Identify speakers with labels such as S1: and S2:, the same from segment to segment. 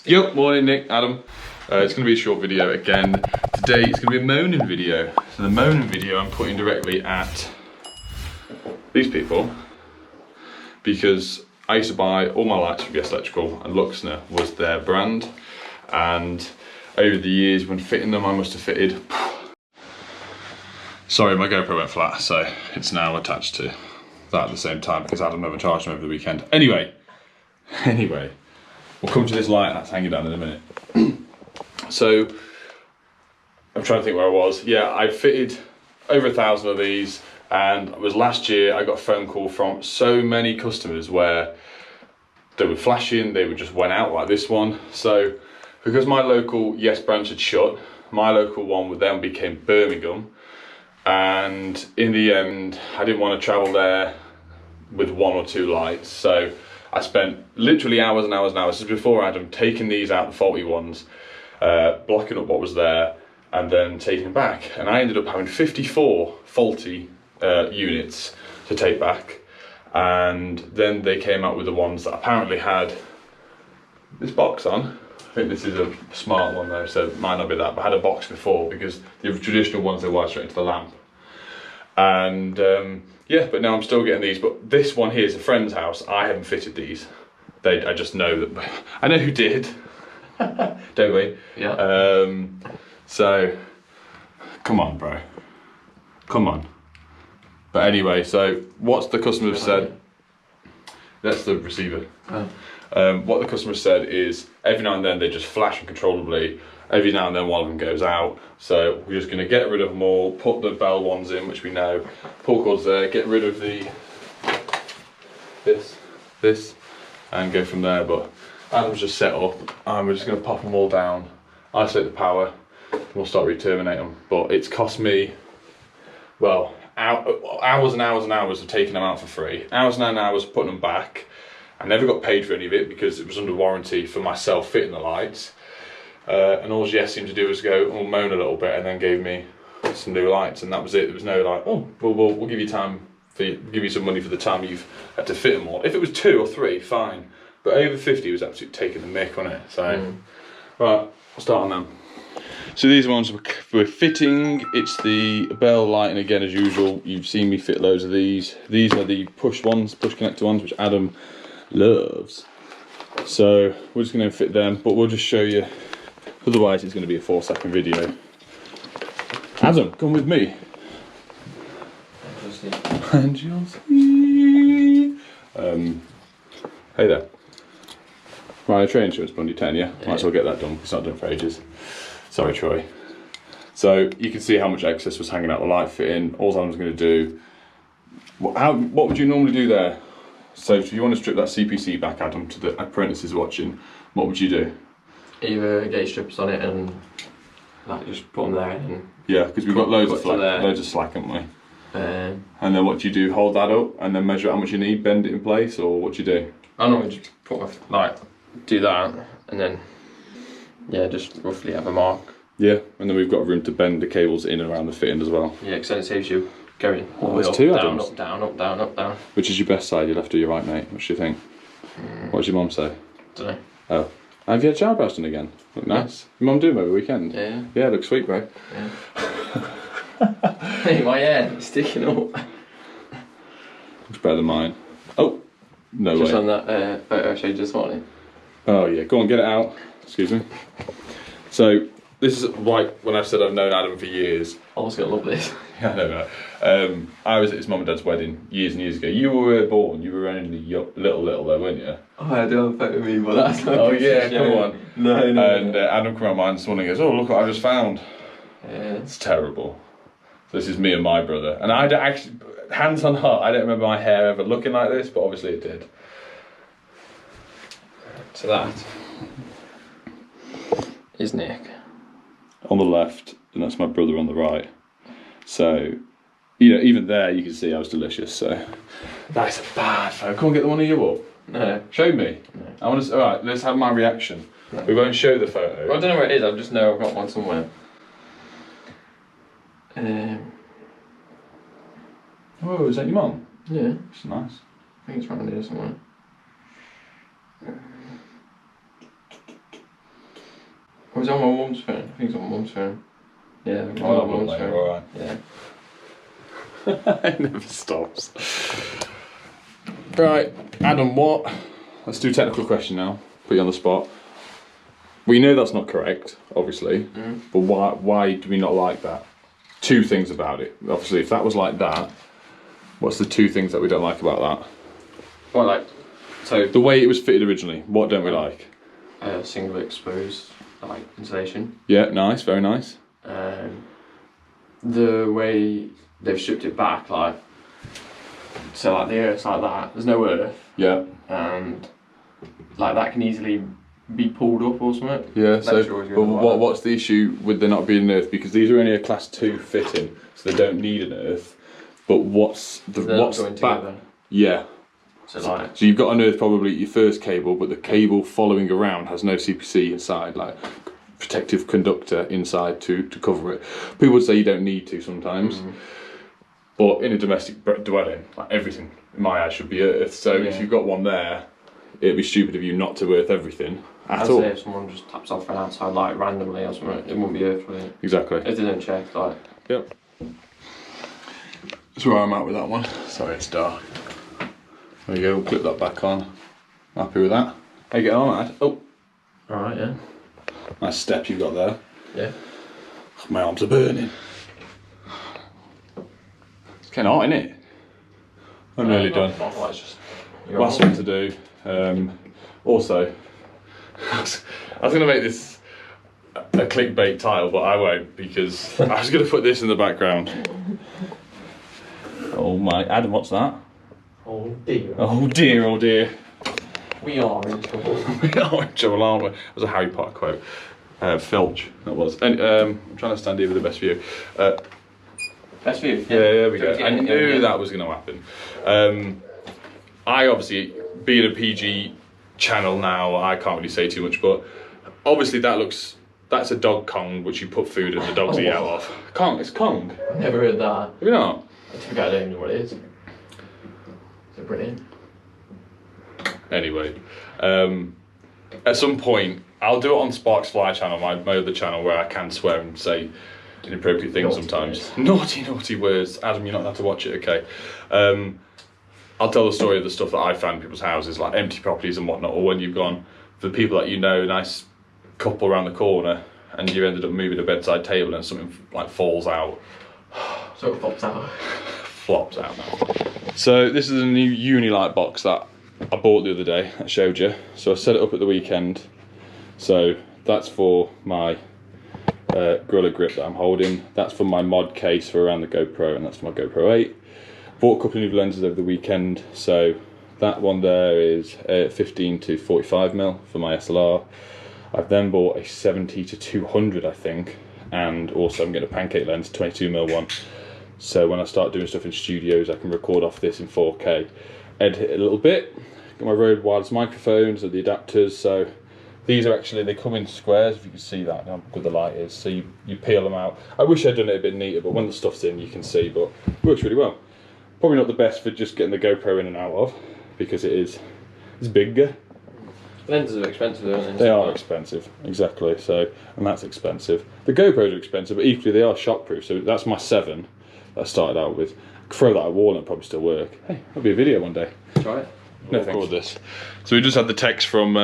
S1: Yo, morning Nick, Adam. It's going to be a short video again. Today it's going to be a moaning video. So the moaning video I'm putting directly at these people because I used to buy all my lights from Yes Electrical and Luxner was their brand, and over the years when fitting them I must have fitted... Sorry, my GoPro went flat, so it's now attached to that at the same time because Adam never charged them over the weekend. Anyway, we'll come to this light that's hanging down in a minute. So, I'm trying to think where I was. Yeah, I fitted over 1,000 of these, and it was last year I got a phone call from so many customers where they were flashing, they just went out like this one. So, because my local Yes branch had shut, my local one with them became Birmingham, and in the end I didn't want to travel there with one or two lights, so I spent literally hours and hours and hours, this is before Adam, taking these out, the faulty ones, blocking up what was there, and then taking them back. And I ended up having 54 faulty units to take back. And then they came out with the ones that apparently had this box on. I think this is a smart one though, so it might not be that, but had a box before because the traditional ones they wire straight into the lamp. And yeah, but now I'm still getting these, but this one here is a friend's house. I haven't fitted these. I just know that, I know who did, don't we?
S2: Yeah.
S1: So, come on bro, come on. But anyway, so what's the customer said, that's the receiver.
S2: Oh.
S1: What the customer said is every now and then they just flash uncontrollably. Every now and then one of them goes out. So we're just going to get rid of them all, put the bell ones in, which we know, pull cords there, get rid of the this, and go from there. But Adam's just set up, and we're just going to pop them all down, isolate the power, and we'll start re-terminate them. But it's cost me, well, hours and hours and hours of taking them out for free, hours and hours of putting them back. I never got paid for any of it because it was under warranty for myself fitting the lights. And all Yes seemed to do was go and moan a little bit, and then gave me some new lights, and that was it. There was no like, oh, we'll give you time, give you some money for the time you've had to fit them all. If it was 2 or 3, fine. But over 50 was absolutely taking the mick on it. So, right, we'll start on them. So these ones we're fitting. It's the bell lighting again as usual. You've seen me fit loads of these. These are the push ones, push connector ones, which Adam loves. So we're just going to fit them, but we'll just show you. Otherwise, it's going to be a 4-second video. Adam, come with me. And you'll see. Hey there. Right, train insurance, Bundy 10, yeah? Might as well get that done. It's not done for ages. Sorry, Troy. So you can see how much excess was hanging out the light fitting. All Adam's going to do. What would you normally do there? So if you want to strip that CPC back, Adam, to the apprentices watching, what would you do?
S2: Either get your strips on it and like just put them there and
S1: yeah, because we've got loads of slack, haven't we? And then what do you do? Hold that up and then measure how much you need, bend it in place, or what do you do?
S2: I normally just put do that and then yeah, just roughly have a mark.
S1: Yeah, and then we've got room to bend the cables in and around the fitting as well.
S2: Yeah, because then it saves you going all
S1: there's
S2: up,
S1: two
S2: down,
S1: Adams.
S2: up, down, up, down, up, down.
S1: Which is your best side, your left or your right, mate? What do you think? What does your mum say?
S2: Don't know.
S1: Oh. Have you had shower brows done again? Look nice. Your mum do them over the weekend?
S2: Yeah.
S1: Yeah, looks sweet, bro.
S2: Yeah. Hey, my hair is sticking up.
S1: Looks better than mine. Oh, no
S2: just
S1: way.
S2: on that photo I showed you this morning.
S1: Oh yeah, go on, get it out. Excuse me. So, this is like when I said I've known Adam for years.
S2: I was going to love this.
S1: Yeah, I know. I was at his mum and dad's wedding years and years ago. You were born, you were only little though, weren't you?
S2: Oh, I do have a photo of me, but that's not
S1: oh yeah, come on.
S2: No.
S1: And Adam came around mine this morning and goes, oh look what I just found.
S2: Yeah.
S1: It's terrible. So this is me and my brother. And I don't actually, hands on heart, I don't remember my hair ever looking like this, but obviously it did.
S2: So that is Nick.
S1: On the left, and that's my brother on the right. So, you know, even there you can see I was delicious, so. That's a bad photo. Come on, get the one of you up.
S2: No.
S1: Show me.
S2: No.
S1: I want to, alright, let's have my reaction. No. We won't show the photo.
S2: Well, I don't know where it is, I just know I've got one somewhere.
S1: Oh, is that your mum?
S2: Yeah.
S1: It's nice.
S2: I think it's around here somewhere. Was it on my mum's phone? I think it's on my mum's phone. Yeah, on
S1: Oh,
S2: my mum's
S1: later,
S2: phone.
S1: alright.
S2: Yeah.
S1: It never stops. Right, Adam, what? Let's do a technical question now. Put you on the spot. We know that's not correct, obviously, but why do we not like that? Two things about it. Obviously, if that was like that, what's the two things that we don't like about that?
S2: Well, like, so
S1: The way it was fitted originally, what don't we like?
S2: single exposed like insulation.
S1: Yeah, nice, very nice.
S2: The way they've stripped it back, like, so like the earth's like that. There's no earth,
S1: Yeah.
S2: and like that can easily be pulled up or something.
S1: Yeah, so
S2: But
S1: what's the issue with there not being an earth? Because these are only a class 2 fitting, so they don't need an earth. But what's
S2: going
S1: back?
S2: together.
S1: Yeah.
S2: So like,
S1: So you've got an earth probably at your first cable, but the cable following around has no CPC inside, like protective conductor inside to cover it. People would say you don't need to sometimes, but in a domestic dwelling, like everything in my eyes should be earth. So if you've got one there, it'd be stupid of you not to earth everything at all.
S2: I'd say if someone just taps off an outside light randomly or something, it wouldn't be earth with it.
S1: Exactly.
S2: If they don't check, like.
S1: Yep. That's where I'm at with that one. Sorry, it's dark. There you go, clip that back on. Happy with that? How you getting on, lad? Oh,
S2: Alright, yeah.
S1: nice step you've got there.
S2: Yeah.
S1: My arms are burning. It's kind of hot, isn't it? I'm nearly done.
S2: It's just,
S1: Last one to do. Also, I was going to make this a clickbait title, but I won't because I was going to put this in the background. Oh my, Adam, what's that?
S2: Oh dear.
S1: Oh dear, oh dear.
S2: We are in trouble.
S1: We are in trouble, aren't we? It was a Harry Potter quote. Filch, that was. And, I'm trying to stand here with the best view.
S2: Best view?
S1: Yeah, there we go. I knew that was going to happen. I obviously, being a PG channel now, I can't really say too much, but obviously that's a dog Kong, which you put food in the dogs eat out of. Kong, it's Kong.
S2: I've never heard that.
S1: Have you not?
S2: I think I don't even know what it is. Is it brilliant?
S1: Anyway, at some point, I'll do it on Sparks Fly channel, my other channel, where I can swear and say inappropriate things sometimes. Naughty words. Adam, you're not allowed to watch it, okay? I'll tell the story of the stuff that I found in people's houses, like empty properties and whatnot, or when you've gone, for the people that you know, nice couple around the corner, and you ended up moving a bedside table and something like falls out.
S2: So it flops out.
S1: Flops out now. So this is a new Unilight box that I bought the other day, I showed you. So I set it up at the weekend. So that's for my Gorilla grip that I'm holding. That's for my mod case for around the GoPro, and that's for my GoPro 8. Bought a couple of new lenses over the weekend. So that one there is 15 to 45mm for my SLR. I've then bought a 70 to 200, I think, and also I'm getting a pancake lens, 22mm one. So when I start doing stuff in studios, I can record off this in 4K, edit it a little bit. Got my Rode wireless microphones and the adapters. So these are actually, they come in squares, if you can see that, how good the light is. So you peel them out. I wish I'd done it a bit neater, but when the stuff's in, you can see, but it works really well. Probably not the best for just getting the GoPro in and out of, because it's bigger.
S2: Lenses are expensive, aren't
S1: They are expensive, exactly. So, and that's expensive. The GoPros are expensive, but equally they are shockproof. So that's my 7 that I started out with. Throw that at a wall and it'll probably still work. Hey, that'll be a video one day.
S2: Try it.
S1: No, record this. So we just had the text from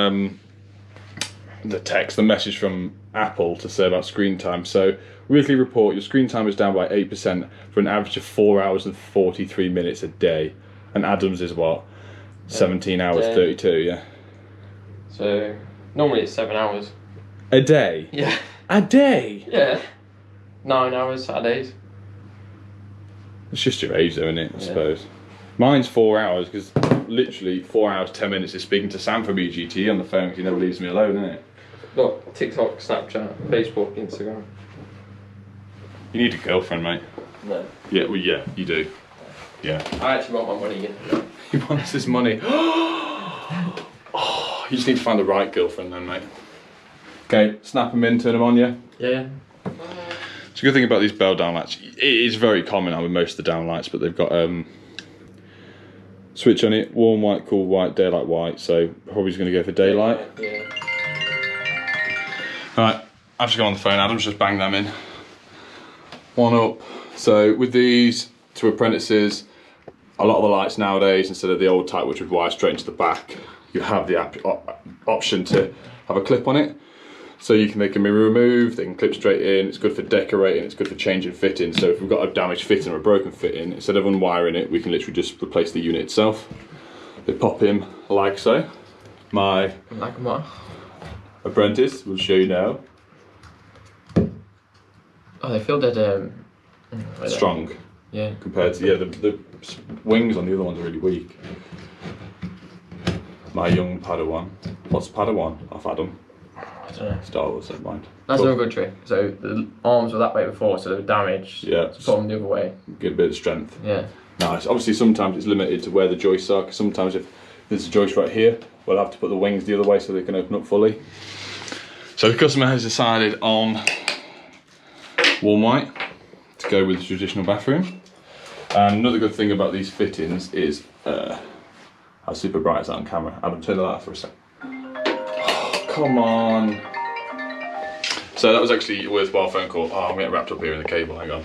S1: the message from Apple to say about screen time. So weekly report, your screen time is down by 8% for an average of 4 hours and 43 minutes a day. And Adam's is what? 17 hours 32, yeah.
S2: So normally it's 7 hours.
S1: A day?
S2: Yeah.
S1: A day?
S2: Yeah. 9 hours Saturdays.
S1: It's just your age though, isn't it, I suppose. Mine's 4 hours, because literally 4 hours, 10 minutes is speaking to Sam from EGT on the phone, because he never leaves me alone, isn't it?
S2: Look, TikTok, Snapchat, Facebook, Instagram.
S1: You need a girlfriend, mate.
S2: No.
S1: Yeah, well, yeah, you do. Yeah.
S2: I actually want my money again.
S1: He wants his money. Oh, you just need to find the right girlfriend then, mate. Okay, snap them in, turn them on, yeah?
S2: Yeah.
S1: It's a good thing about these bell downlights. It is very common now with most of the downlights, but they've got switch on it, warm white, cool white, daylight white. So probably just going to go for daylight.
S2: Yeah.
S1: All right, I've just gone on the phone, Adam's just banged them in. One up. So with these two apprentices, a lot of the lights nowadays, instead of the old type which would wire straight into the back, you have the option to have a clip on it. So they can be removed, they can clip straight in, it's good for decorating, it's good for changing fittings. So if we've got a damaged fitting or a broken fitting, instead of unwiring it, we can literally just replace the unit itself. They pop in like so. My apprentice will show you now.
S2: Oh, they feel dead
S1: strong.
S2: Yeah.
S1: Compared to, the wings on the other ones are really weak. My young Padawan. What's Padawan off Adam?
S2: I don't know.
S1: Star Wars, never mind.
S2: That's another good trick. So the arms were that way before, so they were damaged.
S1: Yeah.
S2: So put them the other way.
S1: Get a bit of strength.
S2: Yeah.
S1: Nice. Obviously, sometimes it's limited to where the joists are, because sometimes if there's a joist right here, we'll have to put the wings the other way so they can open up fully. So the customer has decided on warm white to go with the traditional bathroom. And another good thing about these fittings is how super bright is that on camera. Adam, turn the light off for a sec. Oh, come on. So that was actually a worthwhile phone call. Oh, I'm getting wrapped up here in the cable, hang on.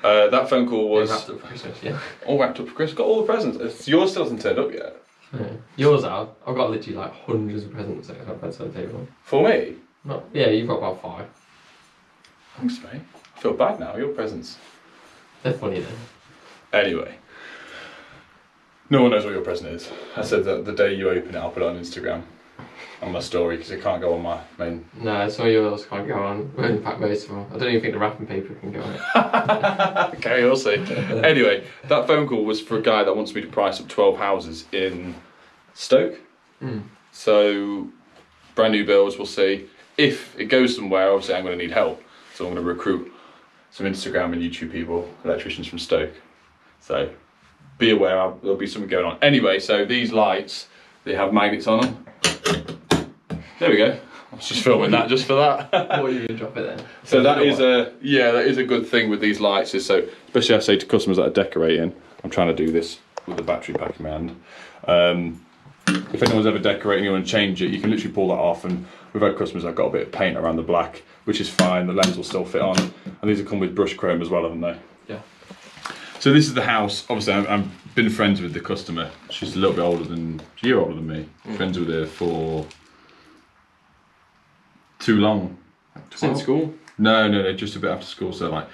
S1: That phone call was...
S2: Wrapped up for Christmas, yeah.
S1: All wrapped up for Christmas. Got all the presents. Yours still hasn't turned up yet.
S2: Yeah. Yours have. I've got literally like hundreds of presents that I've had on the table.
S1: For me?
S2: Yeah, you've got about 5.
S1: Thanks, mate. I feel bad now, your presents.
S2: They're funny then.
S1: Anyway. No one knows what your present is. I said that the day you open it, I'll put it on Instagram. On my story, because it can't go on my main...
S2: No, some of yours can't go on. We only packed most of them. I don't even think the wrapping paper can go on it.
S1: Okay, we'll see. Anyway, that phone call was for a guy that wants me to price up 12 houses in Stoke. So, brand new builds, we'll see. If it goes somewhere, obviously I'm going to need help. So I'm going to recruit some Instagram and YouTube people, electricians from Stoke. So, be aware, there'll be something going on. Anyway, so these lights, they have magnets on them. There we go. I was just filming that just for that.
S2: What are you going to drop it then?
S1: So that is a good thing with these lights is so, especially I say to customers that are decorating, I'm trying to do this with the battery pack in my hand. If anyone's ever decorating, you want to change it, you can literally pull that off, and we've had customers that have got a bit of paint around the black, which is fine, the lens will still fit on, and these have come with brush chrome as well, haven't they?
S2: Yeah.
S1: So this is the house. Obviously I've been friends with the customer. She's a little bit older than, she's a year older than me. Friends with her for too long.
S2: Since school?
S1: No, just a bit after school, so like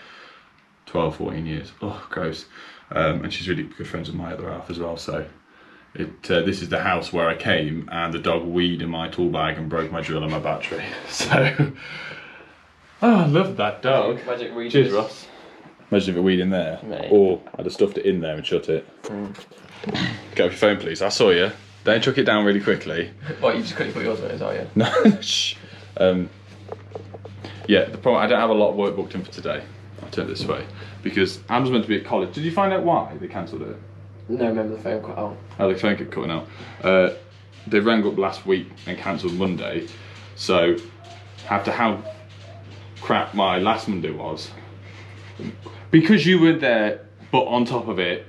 S1: 12, 14 years. Oh, gross. And she's really good friends with my other half as well, so this is the house where I came and the dog weed in my tool bag and broke my drill and my battery. So, I love that dog.
S2: Magic weed.
S1: Cheers, Ross. Imagine if it weed in there,
S2: Mate.
S1: or I'd have stuffed it in there and shut it. Get off your phone, please. I saw you. Then chuck it down really quickly.
S2: What, you just couldn't put yours on it, are you?
S1: No, shh. Yeah, the problem, I don't have a lot of work booked in for today. I'll turn it this way. Because Adam's meant to be at college. Did you find out why they cancelled it?
S2: No, remember the phone cut out.
S1: Oh, the phone kept cutting out. They rang up last week and cancelled Monday. So, after how crap my last Monday was, because you were there, but on top of it,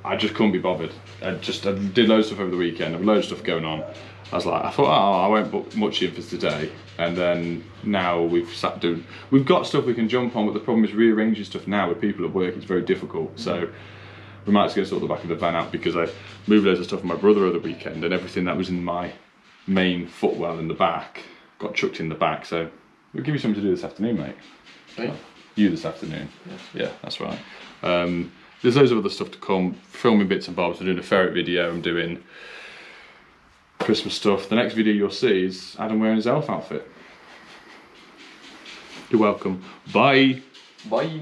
S1: I just couldn't be bothered. I did loads of stuff over the weekend, and loads of stuff going on. I thought, oh, I won't book much in for today. And then now we've got stuff we can jump on, but the problem is rearranging stuff now with people at work is very difficult. So we might just go sort the back of the van out, because I moved loads of stuff with my brother over the weekend, and everything that was in my main footwell in the back got chucked in the back. So we'll give you something to do this afternoon, mate.
S2: Right.
S1: You this afternoon. Yeah, that's right. There's loads of other stuff to come, filming bits and bobs. I'm doing a ferret video, I'm doing Christmas stuff. The next video you'll see is Adam wearing his elf outfit. You're welcome. Bye.
S2: Bye.